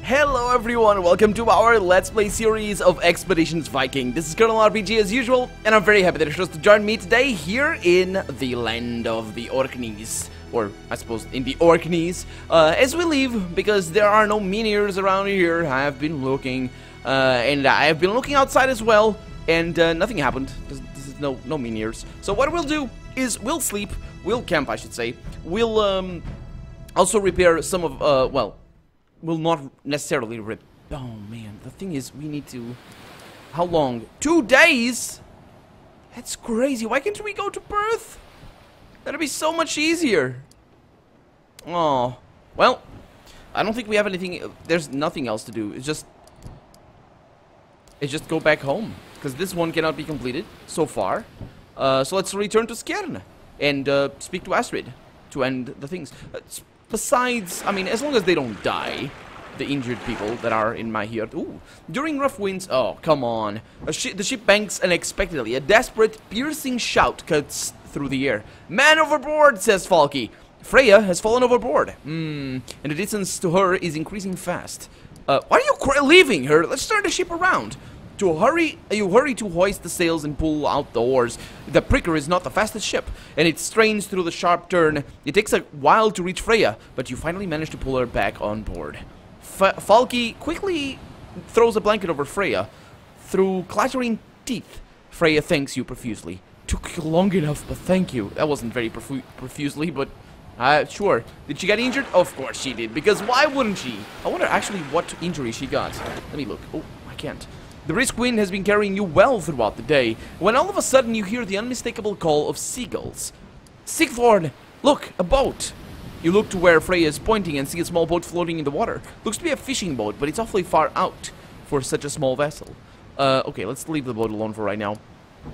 Hello everyone, welcome to our Let's Play series of Expeditions Viking. This is Colonel RPG as usual, and I'm very happy that you're supposed to join me today here in the land of the Orkneys. Or, I suppose, in the Orkneys, as we leave, because there are no minions around here. I have been looking, and I have been looking outside as well, and nothing happened. This is no minions. So what we'll do is we'll sleep, we'll camp, I should say. We'll also repair some of, we'll not necessarily rip. Oh man, the thing is, we need to. How long? 2 days? That's crazy. Why can't we go to Perth? That'd be so much easier. Oh, well, I don't think we have anything. There's nothing else to do. It's just go back home, because this one cannot be completed so far. So let's return to Skjern and speak to Astrid to end the things. Besides, I mean, as long as they don't die, the injured people that are in my here. Ooh, during rough winds. Oh, come on. The ship banks unexpectedly. A desperate, piercing shout cuts through the air. Man overboard, says Falky. Freya has fallen overboard. And the distance to her is increasing fast. Why are you leaving her? Let's turn the ship around. You hurry to hoist the sails and pull out the oars. The Pricker is not the fastest ship, and it strains through the sharp turn. It takes a while to reach Freya, but you finally manage to pull her back on board. Falky quickly throws a blanket over Freya. Through clattering teeth, Freya thanks you profusely. Took you long enough, but thank you. That wasn't very profusely, but sure. Did she get injured? Of course she did, because why wouldn't she? I wonder actually what injury she got. Let me look. Oh, I can't. The brisk wind has been carrying you well throughout the day, when all of a sudden you hear the unmistakable call of seagulls. Sigvard! Look, a boat! You look to where Freya is pointing and see a small boat floating in the water. Looks to be a fishing boat, but it's awfully far out for such a small vessel. Okay, let's leave the boat alone for right now.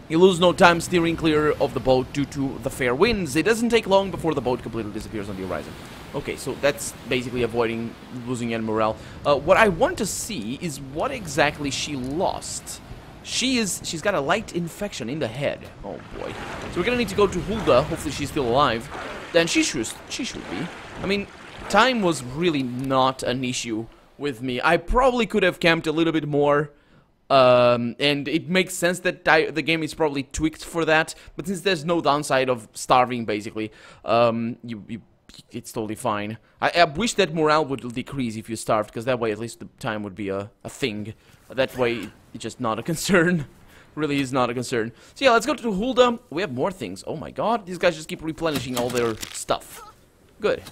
You lose no time steering clear of the boat due to the fair winds. It doesn't take long before the boat completely disappears on the horizon. Okay, so that's basically avoiding losing any morale. What I want to see is what exactly she lost. She's got a light infection in the head. Oh boy. So we're gonna need to go to Hulda. Hopefully she's still alive. Then she should be. I mean, time was really not an issue with me. I probably could have camped a little bit more. And it makes sense that the game is probably tweaked for that. But since there's no downside of starving, basically, it's totally fine. I wish that morale would decrease if you starved, because that way at least the time would be a thing. That way it's just not a concern. Really is not a concern. So yeah, let's go to Hulda. We have more things. Oh my god, these guys just keep replenishing all their stuff. Good.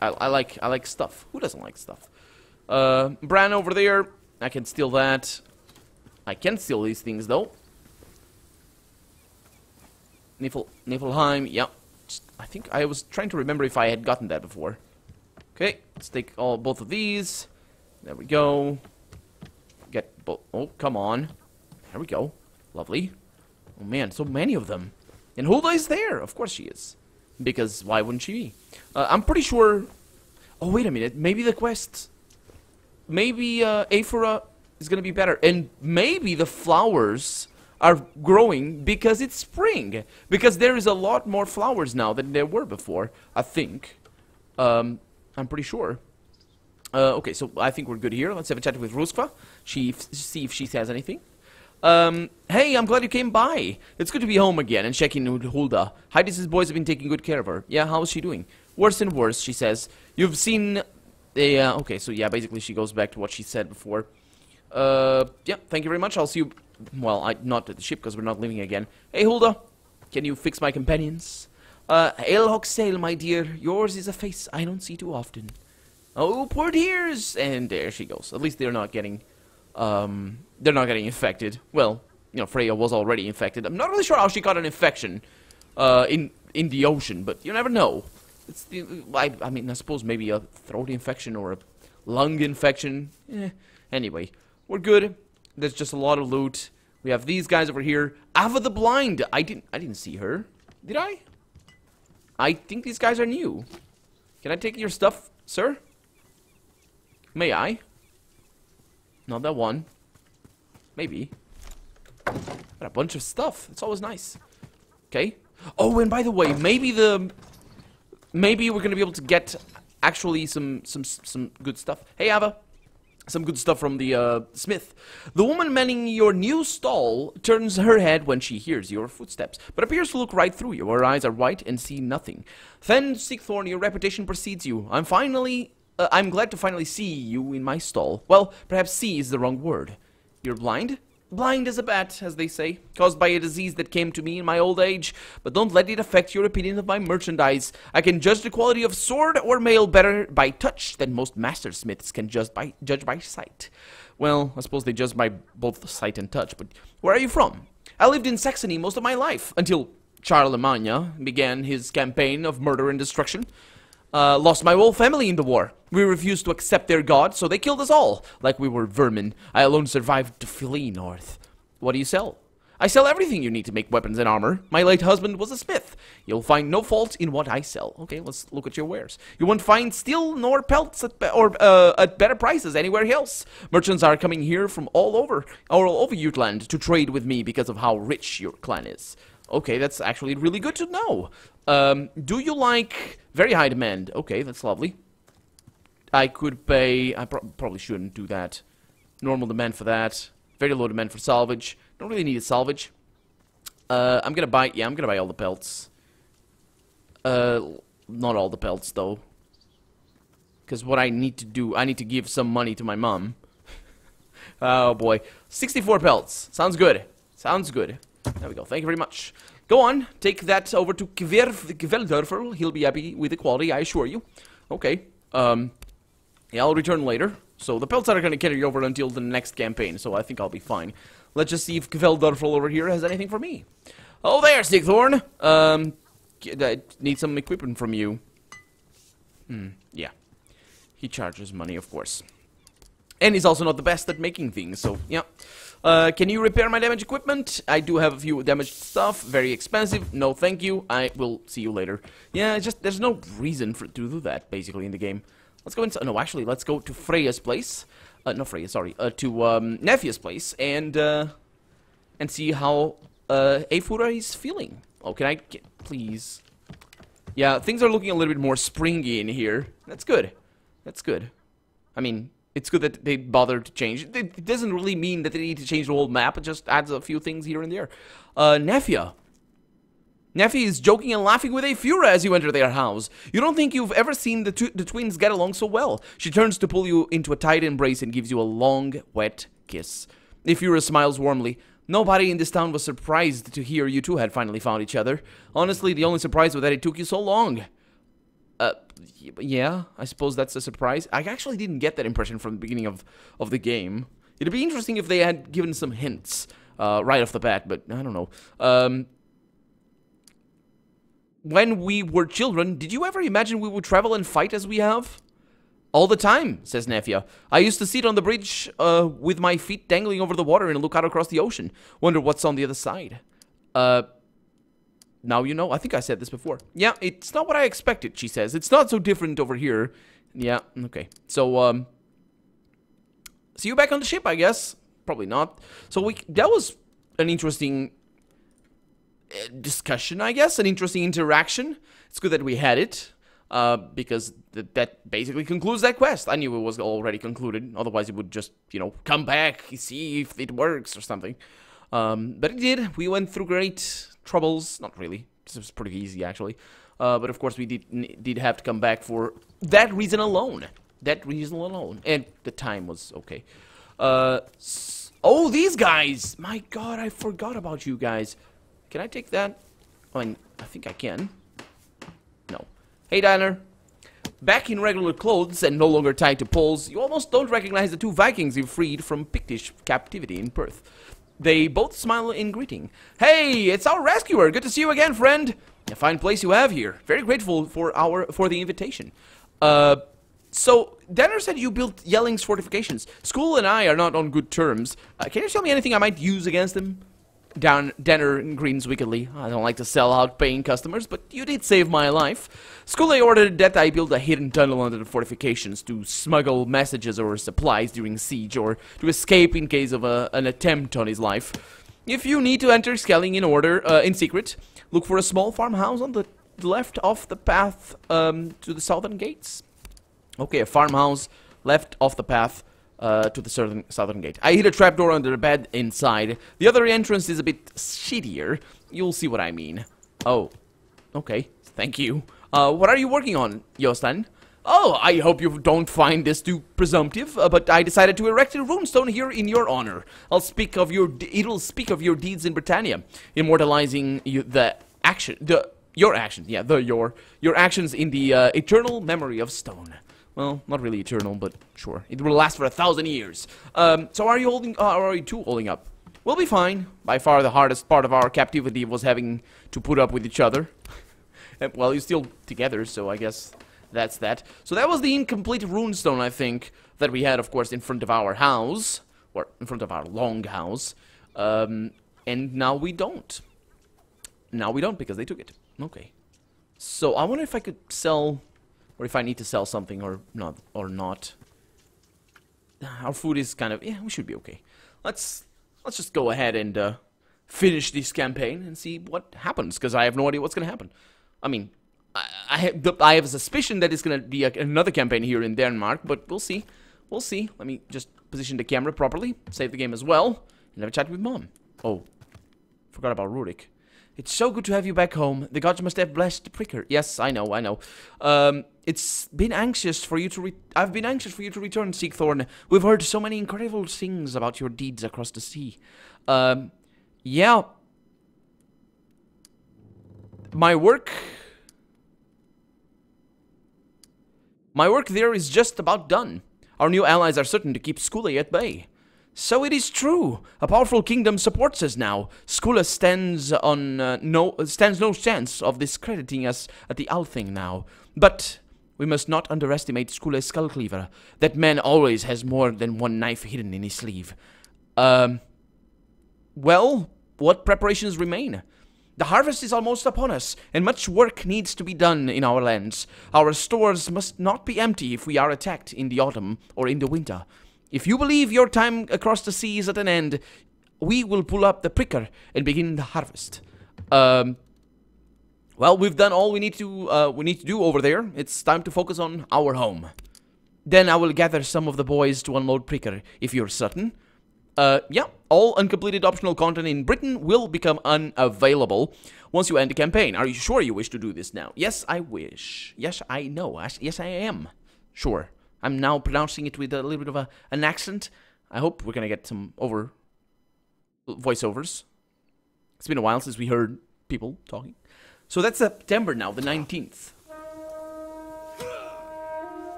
I like stuff. Who doesn't like stuff? Bran over there. I can steal that. I can steal these things though. Niflheim, yeah. I think I was trying to remember if I had gotten that before. Okay, let's take both of these. There we go. Get both. Oh, come on. There we go. Lovely. Oh man, so many of them. And Hulda is there. Of course she is. Because why wouldn't she be? I'm pretty sure. Oh, wait a minute. Maybe the quest. Maybe Aphora is gonna be better. And maybe the flowers are growing because it's spring. Because there is a lot more flowers now than there were before, I think. I'm pretty sure. Okay, so I think we're good here. Let's have a chat with Ruskva. See if she says anything. Hey, I'm glad you came by. It's good to be home again and check in with Hulda. Heidis' boys have been taking good care of her. Yeah, how is she doing? Worse and worse, she says. You've seen... okay, so yeah, basically she goes back to what she said before. Yeah, thank you very much. I'll see you... Well, not at the ship, because we're not leaving again. Hey, Hulda, can you fix my companions? Elhock sail, my dear. Yours is a face I don't see too often. Oh, poor dears! And there she goes. At least they're not getting infected. Well, you know, Freya was already infected. I'm not really sure how she got an infection in the ocean, but you never know. It's I mean, I suppose maybe a throat infection or a lung infection. Anyway, we're good. There's just a lot of loot. We have these guys over here. Ava the Blind. I didn't see her. Did I? I think these guys are new. Can I take your stuff, sir? May I? Not that one. Maybe. Got a bunch of stuff. It's always nice. Okay. Oh, and by the way, maybe we're gonna be able to get actually some good stuff. Hey, Ava. Some good stuff from the smith. The woman manning your new stall turns her head when she hears your footsteps, but appears to look right through you. Her eyes are white and see nothing. Then, Sigthorn, your reputation precedes you. I'm glad to finally see you in my stall. Well, perhaps see is the wrong word. You're blind? Blind as a bat, as they say, caused by a disease that came to me in my old age, but don't let it affect your opinion of my merchandise. I can judge the quality of sword or mail better by touch than most master smiths can judge by sight. Well, I suppose they judge by both sight and touch, but where are you from? I lived in Saxony most of my life, until Charlemagne began his campaign of murder and destruction. Lost my whole family in the war. We refused to accept their god, so they killed us all, like we were vermin. I alone survived to flee north. What do you sell? I sell everything you need to make weapons and armor. My late husband was a smith. You'll find no fault in what I sell. Okay, let's look at your wares. You won't find steel nor pelts at better prices anywhere else. Merchants are coming here from all over Jutland to trade with me because of how rich your clan is. Okay, that's actually really good to know. Do you like very high demand? Okay, that's lovely. I could pay... I probably shouldn't do that. Normal demand for that. Very low demand for salvage. Don't really need a salvage. I'm gonna buy... Yeah, I'm gonna buy all the pelts. Not all the pelts, though. Because what I need to do... I need to give some money to my mom. Oh, boy. 64 pelts. Sounds good. Sounds good. There we go. Thank you very much. Go on. Take that over to Kveldorfer. He'll be happy with the quality, I assure you. Okay. Yeah, I'll return later. So the pelts are going to carry over until the next campaign, so I think I'll be fine. Let's just see if Kveldorfer over here has anything for me. Oh, there, Sigthorn. I need some equipment from you. Yeah. He charges money, of course. And he's also not the best at making things, so, yeah. Can you repair my damaged equipment? I do have a few damaged stuff. Very expensive. No, thank you. I will see you later. Yeah, just there's no reason to do that, basically, in the game. Let's go inside. No, actually, let's go to Freya's place. Not Freya, sorry. To Nephia's place and see how Eifura is feeling. Oh, can I get... Please. Yeah, things are looking a little bit more springy in here. That's good. That's good. I mean... It's good that they bothered to change. It doesn't really mean that they need to change the whole map. It just adds a few things here and there. Nephia. Nephia is joking and laughing with Eifura as you enter their house. You don't think you've ever seen the twins get along so well. She turns to pull you into a tight embrace and gives you a long, wet kiss. Eifura smiles warmly. Nobody in this town was surprised to hear you two had finally found each other. Honestly, the only surprise was that it took you so long. Yeah, I suppose that's a surprise. I actually didn't get that impression from the beginning of the game. It'd be interesting if they had given some hints right off the bat, but I don't know. When we were children, did you ever imagine we would travel and fight as we have? All the time, says Nephia. I used to sit on the bridge with my feet dangling over the water and look out across the ocean. Wonder what's on the other side. Now you know. I think I said this before. Yeah, it's not what I expected, she says. It's not so different over here. Yeah, okay. So, see you back on the ship, I guess. Probably not. So, that was an interesting discussion, I guess. An interesting interaction. It's good that we had it. Because that basically concludes that quest. I knew it was already concluded. Otherwise, it would just, you know, come back, see if it works or something. But it did. We went through great... troubles, not really. This was pretty easy, actually. But of course, we did have to come back for that reason alone. That reason alone, and the time was okay. Oh, these guys! My God, I forgot about you guys. Can I take that? I mean, I think I can. No. Hey, Diner. Back in regular clothes and no longer tied to poles, you almost don't recognize the two Vikings you freed from Pictish captivity in Perth. They both smile in greeting. Hey, it's our rescuer. Good to see you again, friend. A fine place you have here. Very grateful for the invitation. So, Denner said you built Yelling's fortifications. School and I are not on good terms. Can you tell me anything I might use against him? Denner grins wickedly. I don't like to sell out paying customers, but you did save my life. Skule ordered that I build a hidden tunnel under the fortifications to smuggle messages or supplies during siege, or to escape in case of an attempt on his life. If you need to enter Skelling in secret, look for a small farmhouse on the left off the path to the southern gates. Okay, a farmhouse left off the path to the southern gate. I hid a trapdoor under the bed inside. The other entrance is a bit shittier. You'll see what I mean. Oh, okay. Thank you. What are you working on, Jostein? Oh, I hope you don't find this too presumptive, but I decided to erect a runestone here in your honor. It'll speak of your deeds in Britannia, immortalizing your actions in the eternal memory of stone. Well, not really eternal, but sure. It will last for 1,000 years. So are you two holding up? We'll be fine. By far the hardest part of our captivity was having to put up with each other. Well, you're still together, so I guess that's that. So that was the incomplete runestone, I think, that we had, of course, in front of our house. Or in front of our long house. And now we don't. Now we don't, because they took it. Okay. So I wonder if I could sell... Or if I need to sell something or not. Our food is kind of... Yeah, we should be okay. Let's just go ahead and finish this campaign and see what happens, because I have no idea what's going to happen. I mean, I have a suspicion that it's going to be another campaign here in Denmark, but we'll see. We'll see. Let me just position the camera properly, save the game as well, and have a chat with Mom. Oh, forgot about Rurik. It's so good to have you back home. The gods must have blessed the pricker. Yes, I know. It's been anxious for you to I've been anxious for you to return, Sigthorn. We've heard so many incredible things about your deeds across the sea. Yeah. My work there is just about done. Our new allies are certain to keep Skule at bay. So it is true. A powerful kingdom supports us now. Skule stands no chance of discrediting us at the Althing now. But we must not underestimate Skule's skullcleaver. That man always has more than one knife hidden in his sleeve. Well, what preparations remain? The harvest is almost upon us, and much work needs to be done in our lands. Our stores must not be empty if we are attacked in the autumn or in the winter. If you believe your time across the sea is at an end, we will pull up the pricker and begin the harvest. Well, we've done all we need to do over there. It's time to focus on our home. Then I will gather some of the boys to unload pricker, if you're certain. Yeah, all uncompleted optional content in Britain will become unavailable once you end the campaign. Are you sure you wish to do this now? Yes, I wish. Yes, I know. Yes, I am. Sure. I'm now pronouncing it with a little bit of an accent. I hope we're going to get some voiceovers. It's been a while since we heard people talking. So that's September now, the 19th.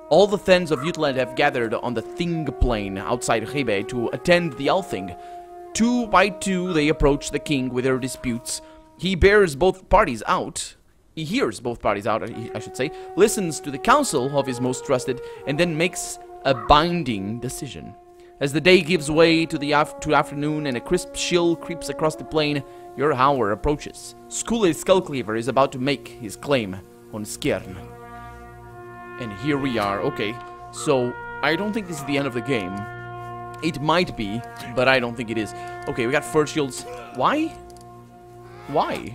All the Thens of Jutland have gathered on the Thing plain outside Hebe to attend the Althing. 2 by 2 they approach the king with their disputes. He bears both parties out. He hears both parties out, I should say, listens to the counsel of his most trusted, and then makes a binding decision. As the day gives way to afternoon and a crisp chill creeps across the plain, your hour approaches. Skule's Skullcleaver is about to make his claim on Skjern. And here we are. Okay, so I don't think this is the end of the game. It might be, but I don't think it is. Okay, we got fur shields. Why? Why?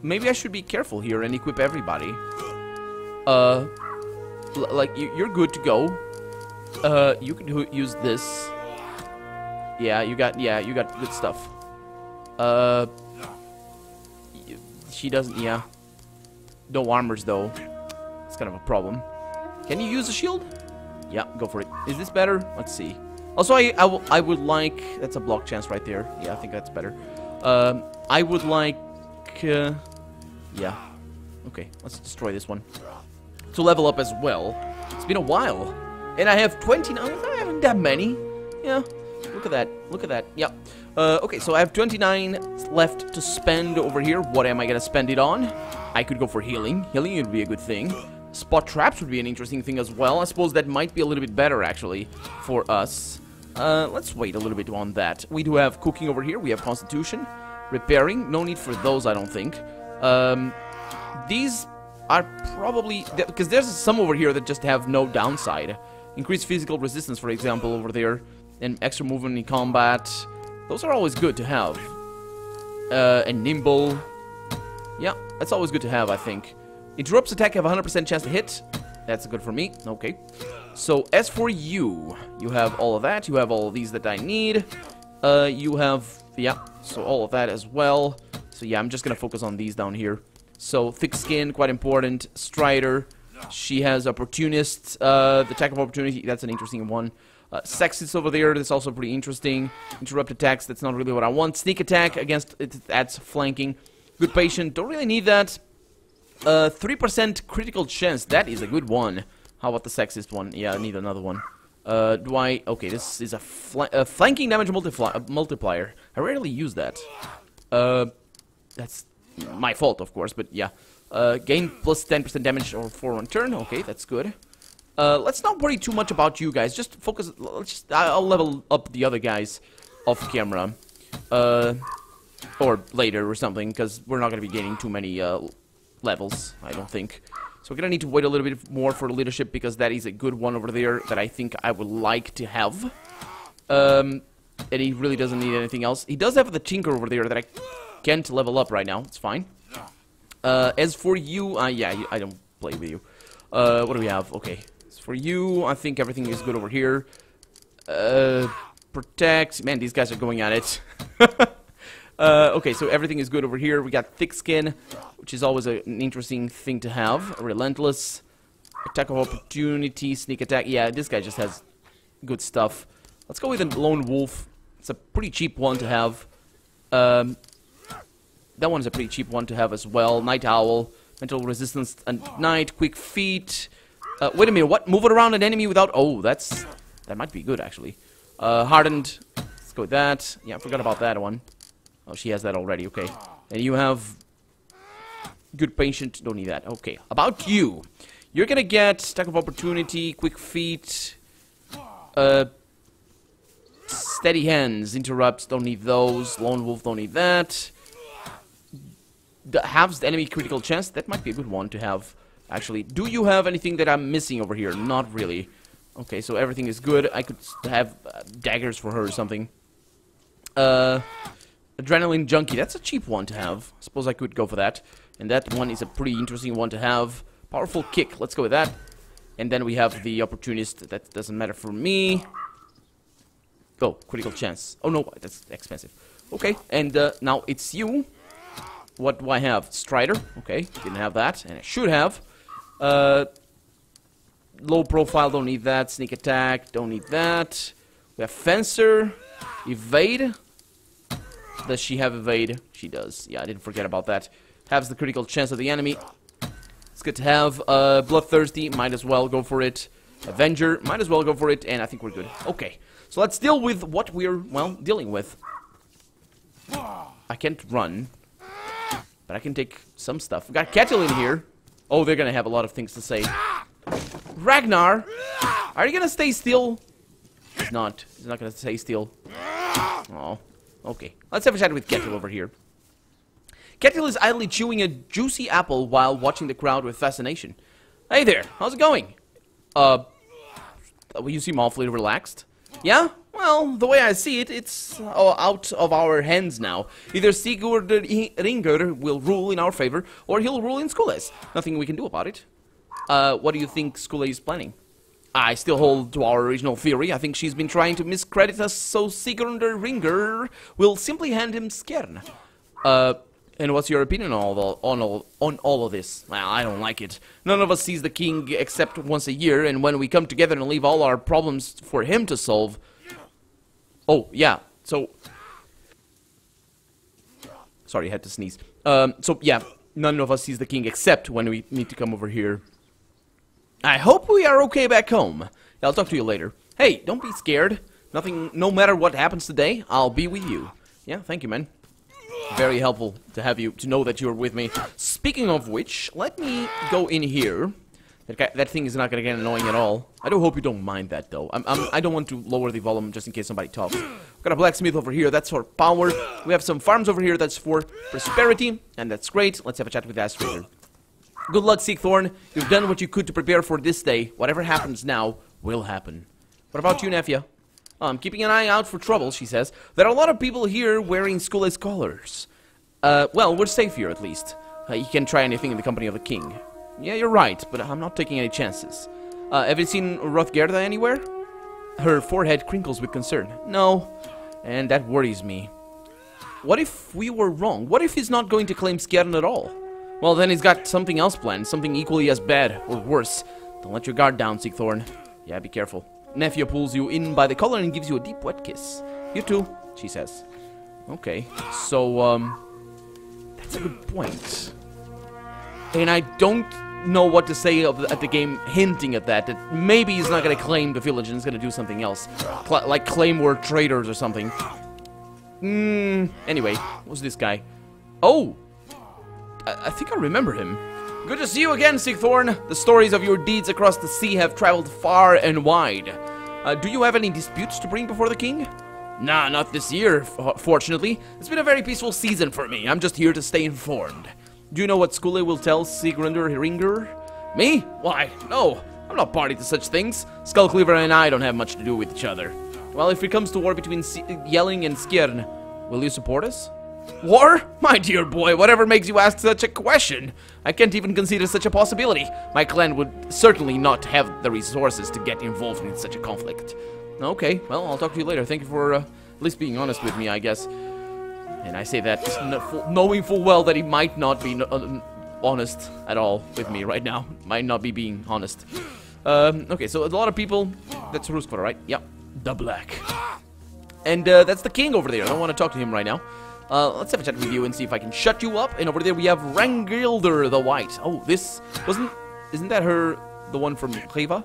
Maybe I should be careful here and equip everybody. Like, you're good to go. You can use this. Yeah, you got good stuff. She doesn't, yeah. No armors, though. It's kind of a problem. Can you use a shield? Yeah, go for it. Is this better? Let's see. Also, I would like... That's a block chance right there. Yeah, I think that's better. I would like... yeah. Okay, let's destroy this one. To level up as well. It's been a while. And I have 29. I haven't that many. Yeah. Look at that. Look at that. Yeah. Okay, so I have 29 left to spend over here. What am I going to spend it on? I could go for healing. Healing would be a good thing. Spot traps would be an interesting thing as well. I suppose that might be a little bit better, actually, for us. Let's wait a little bit on that. We do have cooking over here. We have constitution. Repairing. No need for those, I don't think. These are probably... Because there's some over here that just have no downside. Increased physical resistance, for example, over there. And extra movement in combat. Those are always good to have. And nimble. Yeah, that's always good to have, I think. Interrupts attack have a 100% chance to hit. That's good for me. Okay. So, as for you, you have all of that. You have all of these that I need. You have, yeah, so all of that as well. So, yeah, I'm just gonna focus on these down here. So, thick skin, quite important. Strider. She has opportunist. The attack of opportunity, that's an interesting one. Sexist over there, that's also pretty interesting. Interrupt attacks, that's not really what I want. Sneak attack against, it adds flanking. Good patient, don't really need that. 3% critical chance, that is a good one. How about the sexist one? Yeah, I need another one. Do I... Okay, this is a flanking damage multiplier. I rarely use that. That's my fault, of course, but yeah. Gain plus 10% damage for 1 turn. Okay, that's good. Let's not worry too much about you guys. Just focus... I'll level up the other guys off camera. Or later or something, because we're not going to be gaining too many levels, I don't think. So we're going to need to wait a little bit more for leadership, because that is a good one over there that I think I would like to have. And he really doesn't need anything else. He does have the Tinker over there that I can't level up right now. It's fine. As for you, yeah, I don't play with you. What do we have? Okay. As for you, I think everything is good over here. Protect. Man, these guys are going at it. Okay, so everything is good over here. We got thick skin, which is always an interesting thing to have. Relentless. Attack of opportunity. Sneak attack. Yeah, this guy just has good stuff. Let's go with a lone wolf. It's a pretty cheap one to have. That one's a pretty cheap one to have as well. Night owl. Mental resistance at night. Quick feet. Wait a minute. What? Move it around an enemy without... Oh, that might be good, actually. Hardened. Let's go with that. Yeah, I forgot about that one. Oh, she has that already, okay. And you have... Good patient, don't need that. Okay, about you. You're gonna get Stack of Opportunity, Quick Feet, Steady Hands, Interrupts, don't need those. Lone Wolf, don't need that. Halves the enemy critical chance, that might be a good one to have, actually. Do you have anything that I'm missing over here? Not really. Okay, so everything is good. I could have daggers for her or something. Adrenaline Junkie, that's a cheap one to have. Suppose I could go for that. And that one is a pretty interesting one to have. Powerful Kick, let's go with that. And then we have the Opportunist, that doesn't matter for me. Oh, Critical Chance. Oh no, that's expensive. Okay, and now it's you. What do I have? Strider, okay, didn't have that, and I should have. Low Profile, don't need that. Sneak Attack, don't need that. We have Fencer, Evade. Does she have evade? She does. Yeah, I didn't forget about that. Has the critical chance of the enemy. It's good to have. Bloodthirsty, might as well go for it. Avenger, might as well go for it. And I think we're good. Okay, so let's deal with what we're, well, dealing with. I can't run, but I can take some stuff. We got Kettle in here. Oh, they're gonna have a lot of things to say. Ragnar, are you gonna stay still? He's not. He's not gonna stay still. Oh. Okay, let's have a chat with Kettle over here. Kettle is idly chewing a juicy apple while watching the crowd with fascination. Hey there, how's it going? You seem awfully relaxed. Yeah? Well, the way I see it, it's out of our hands now. Either Sigurd Ringr will rule in our favor, or he'll rule in Skule's. Nothing we can do about it. What do you think Skule is planning? I still hold to our original theory. I think she's been trying to miscredit us, so Sigurd Ringr will simply hand him Skjern. And what's your opinion on all of this? Well, I don't like it. None of us sees the king except once a year, and when we come together and leave all our problems for him to solve... Oh, yeah, so... Sorry, I had to sneeze. So, yeah, none of us sees the king except when we need to come over here. I hope we are okay back home. I'll talk to you later. Hey, don't be scared. Nothing, no matter what happens today, I'll be with you. Yeah, thank you, man. Very helpful to have you, to know that you're with me. Speaking of which, let me go in here. That thing is not gonna get annoying at all. I do hope you don't mind that, though. I don't want to lower the volume just in case somebody talks. We've got a blacksmith over here, that's for power. We have some farms over here, that's for prosperity. And that's great. Let's have a chat with Astrid. Good luck, Sigthorn. You've done what you could to prepare for this day. Whatever happens now will happen. What about you, Nefia? I'm keeping an eye out for trouble, she says. There are a lot of people here wearing Skule's colors. Well, we're safe here, at least. You can try anything in the company of the king. Yeah, you're right, but I'm not taking any chances. Have you seen Hrothgerda anywhere? Her forehead crinkles with concern. No, and that worries me. What if we were wrong? What if he's not going to claim Skjern at all? Well, then he's got something else planned, something equally as bad, or worse. Don't let your guard down, Sigthorn. Yeah, be careful. Nephew pulls you in by the collar and gives you a deep, wet kiss. You too, she says. Okay, so, that's a good point. And I don't know what to say at the game hinting at that maybe he's not going to claim the village and he's going to do something else. Like claim we're traitors or something. Anyway, what's this guy? Oh! I think I remember him. Good to see you again, Sigthorn. The stories of your deeds across the sea have traveled far and wide. Do you have any disputes to bring before the king? Nah, not this year, fortunately. It's been a very peaceful season for me. I'm just here to stay informed. Do you know what Skule will tell Sigrundur Hringur? Me? Why, no. I'm not party to such things. Skullcleaver and I don't have much to do with each other. Well, if it comes to war between Yelling and Skjern, will you support us? War? My dear boy, whatever makes you ask such a question? I can't even consider such a possibility. My clan would certainly not have the resources to get involved in such a conflict. Okay, well, I'll talk to you later. Thank you for at least being honest with me, I guess. And I say that knowing full well that he might not be honest at all with me right now. Might not be being honest. Okay, so a lot of people... That's Hrothgar, right? Yep. The Black. And that's the king over there. I don't want to talk to him right now. Let's have a chat with you and see if I can shut you up. And over there we have Rangilder the White. Oh, this isn't that her, the one from Riva?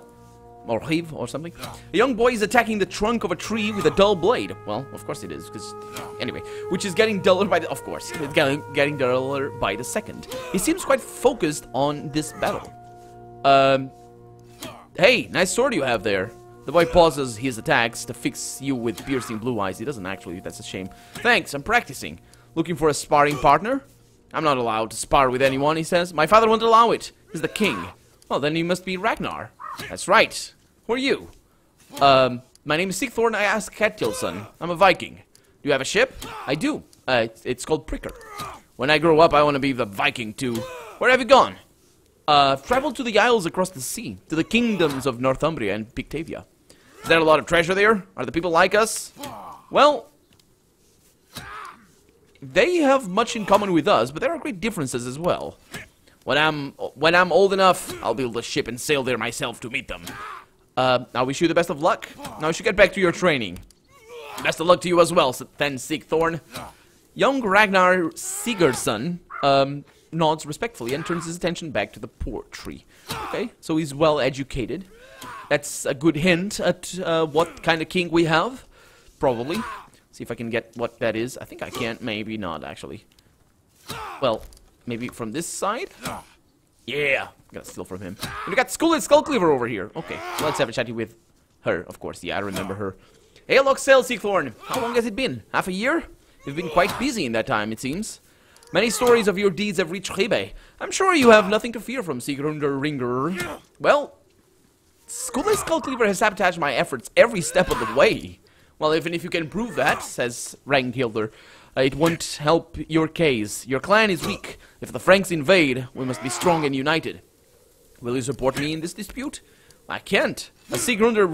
Or Riv or something? A young boy is attacking the trunk of a tree with a dull blade. Well, of course it is, because anyway, which is getting duller by the, of course, it's getting duller by the second. He seems quite focused on this battle. Hey, nice sword you have there. The boy pauses his attacks to fix you with piercing blue eyes. He doesn't actually, that's a shame. Thanks, I'm practicing. Looking for a sparring partner? I'm not allowed to spar with anyone, he says. My father won't allow it. He's the king. Well, then he must be Ragnar. That's right. Who are you? My name is Sigthorn. I ask Ketilson. I'm a Viking. Do you have a ship? I do. It's called Pricker. When I grow up, I want to be the Viking too. Where have you gone? Traveled to the isles across the sea, to the kingdoms of Northumbria and Pictavia. Is there a lot of treasure there? Are the people like us? Well, they have much in common with us, but there are great differences as well. When I'm old enough, I'll build a ship and sail there myself to meet them. I wish you the best of luck. Now you should get back to your training. Best of luck to you as well, then Sigthorn. Young Ragnar Sigurdsson nods respectfully and turns his attention back to the poetry. Okay, so he's well educated. That's a good hint at what kind of king we have. Probably. See if I can get what that is. I think I can. Maybe not, actually. Well, maybe from this side? Yeah. Gotta steal from him. And we got Skullcleaver over here. Okay, let's have a chatty with her, of course. Yeah, I remember her. Hey, look, Sigthorn. How long has it been? Half a year? You've been quite busy in that time, it seems. Many stories of your deeds have reached Ribe. I'm sure you have nothing to fear from Sigrundur Hringur. Well, Skullcleaver has sabotaged my efforts every step of the way. Well, even if you can prove that, says Rangilder, it won't help your case. Your clan is weak. If the Franks invade, we must be strong and united. Will you support me in this dispute? I can't. As Sigrundur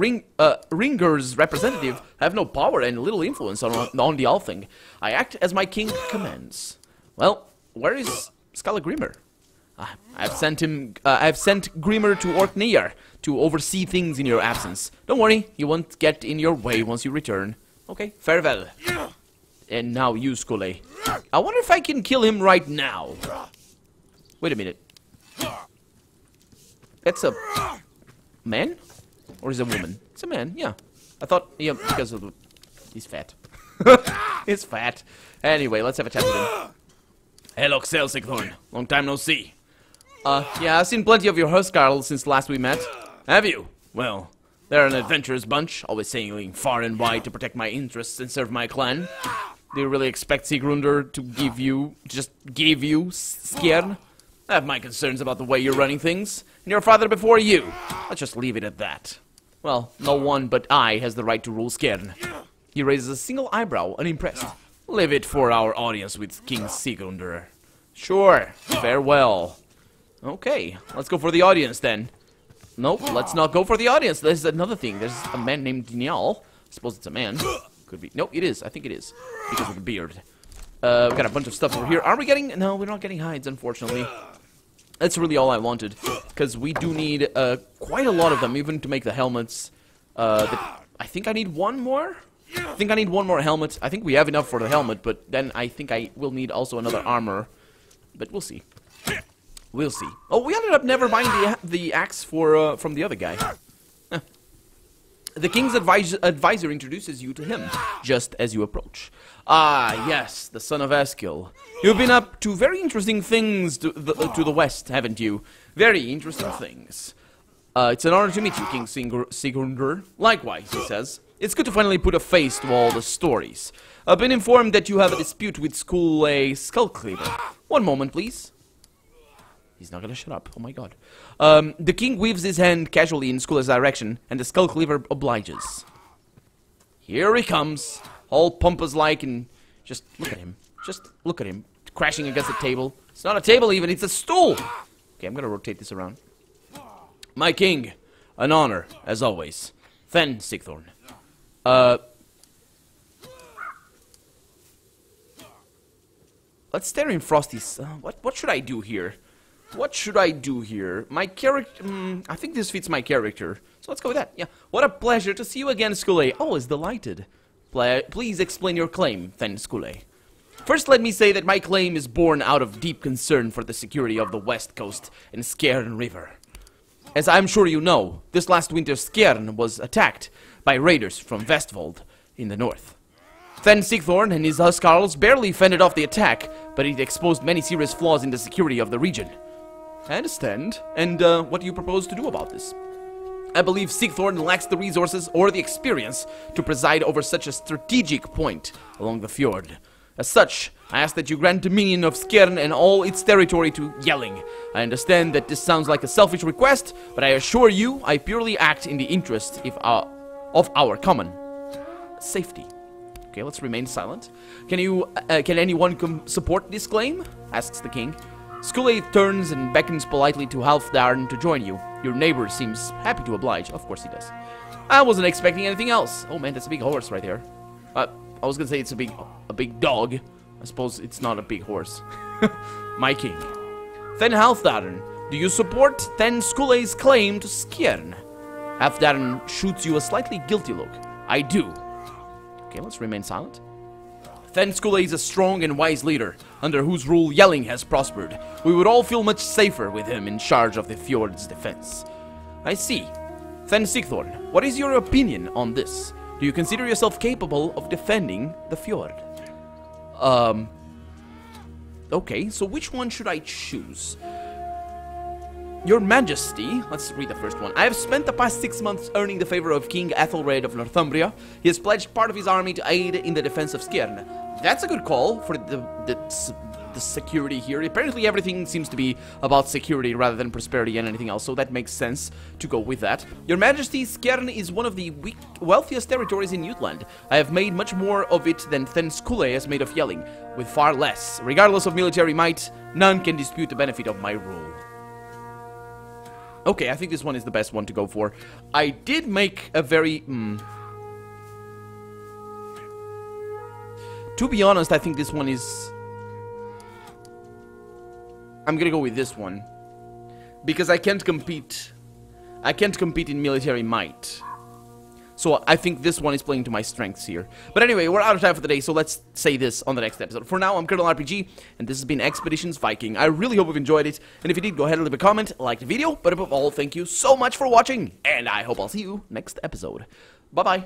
Hringur's representative, I have no power and little influence on the Althing. I act as my king commands. Well, where is Skallagrimr? I've sent Grimr to Orkneyjar to oversee things in your absence. Don't worry, he won't get in your way once you return. Okay, farewell. And now you, Skule. I wonder if I can kill him right now. Wait a minute. That's a man? Or is it a woman? It's a man, yeah. I thought, yeah, because of the... He's fat. He's fat. Anyway, let's have a chat with him. Hello, Sigthorn. Long time no see. Yeah, I've seen plenty of your Huskarl since last we met. Have you? Well, they're an adventurous bunch, always sailing far and wide to protect my interests and serve my clan. Do you really expect Sigrundur to give you Skjern? I have my concerns about the way you're running things, and your father before you. Let's just leave it at that. Well, no one but I has the right to rule Skjern. He raises a single eyebrow, unimpressed. Leave it for our audience with King Sigrundur. Sure, farewell. Okay, let's go for the audience then. Nope, let's not go for the audience. There's another thing. There's a man named Daniel. I suppose it's a man. Could be. Nope, it is. I think it is. Because of the beard. We got a bunch of stuff over here. Are we getting... No, we're not getting hides, unfortunately. That's really all I wanted. Because we do need quite a lot of them, even to make the helmets. I think I need one more. I think I need one more helmet. I think we have enough for the helmet, but then I think I will need also another armor. But we'll see. We'll see. Oh, we ended up never buying the axe for from the other guy. Huh. The king's advisor introduces you to him, just as you approach. Ah, yes, the son of Eskil. You've been up to very interesting things to the west, haven't you? Very interesting things. It's an honor to meet you, King Sigurdur. Likewise, he says. It's good to finally put a face to all the stories. I've been informed that you have a dispute with Skullcleaver. One moment, please. He's not gonna shut up. Oh my god. The king waves his hand casually in Skull's direction, and the Skullcleaver obliges. Here he comes, all pompous-like, and just look at him. Just look at him, crashing against the table. It's not a table even, it's a stool! Okay, I'm gonna rotate this around. My king, an honor, as always. Then, Sigthorn. Let's stare in Frosty's... what should I do here? What should I do here? My character... I think this fits my character. So let's go with that. Yeah. What a pleasure to see you again, Skule. Always delighted. Please explain your claim, then, Skule. First, let me say that my claim is born out of deep concern for the security of the West Coast and Skjern River. As I'm sure you know, this last winter Skjern was attacked by raiders from Vestfold in the north. Then Sigthorn and his Huskarls barely fended off the attack, but it exposed many serious flaws in the security of the region. I understand. And what do you propose to do about this? I believe Sigthorn lacks the resources or the experience to preside over such a strategic point along the fjord. As such, I ask that you grant dominion of Skjern and all its territory to Yelling. I understand that this sounds like a selfish request, but I assure you I purely act in the interest of our common safety. Okay, let's remain silent. Can anyone support this claim? Asks the king. Skule turns and beckons politely to Halfdarn to join you. Your neighbor seems happy to oblige. Of course he does. I wasn't expecting anything else. Oh man, that's a big horse right there. I was gonna say it's a big dog. I suppose it's not a big horse. My king. Then Halfdarn, do you support Then Skule's claim to Skjern? Halfdarn shoots you a slightly guilty look. I do. Okay, let's remain silent. Then Skule is a strong and wise leader, under whose rule Yelling has prospered. We would all feel much safer with him in charge of the fjord's defense. I see. Then Sigthorn, what is your opinion on this? Do you consider yourself capable of defending the fjord? Okay, so which one should I choose? Your Majesty, let's read the first one. I have spent the past 6 months earning the favor of King Ethelred of Northumbria. He has pledged part of his army to aid in the defense of Skjern. That's a good call for the security here. Apparently everything seems to be about security rather than prosperity and anything else, so that makes sense to go with that. Your Majesty, Skjern is one of the wealthiest territories in Jutland. I have made much more of it than Skule has made of Yelling, with far less. Regardless of military might, none can dispute the benefit of my rule. Okay, I think this one is the best one to go for. I did make a very... To be honest, I think this one is... I'm gonna go with this one. Because I can't compete. I can't compete in military might. So I think this one is playing to my strengths here. But anyway, we're out of time for today, so let's say this on the next episode. For now, I'm Colonel RPG, and this has been Expeditions Viking. I really hope you've enjoyed it, and if you did, go ahead and leave a comment, like the video, but above all, thank you so much for watching, and I hope I'll see you next episode. Bye-bye.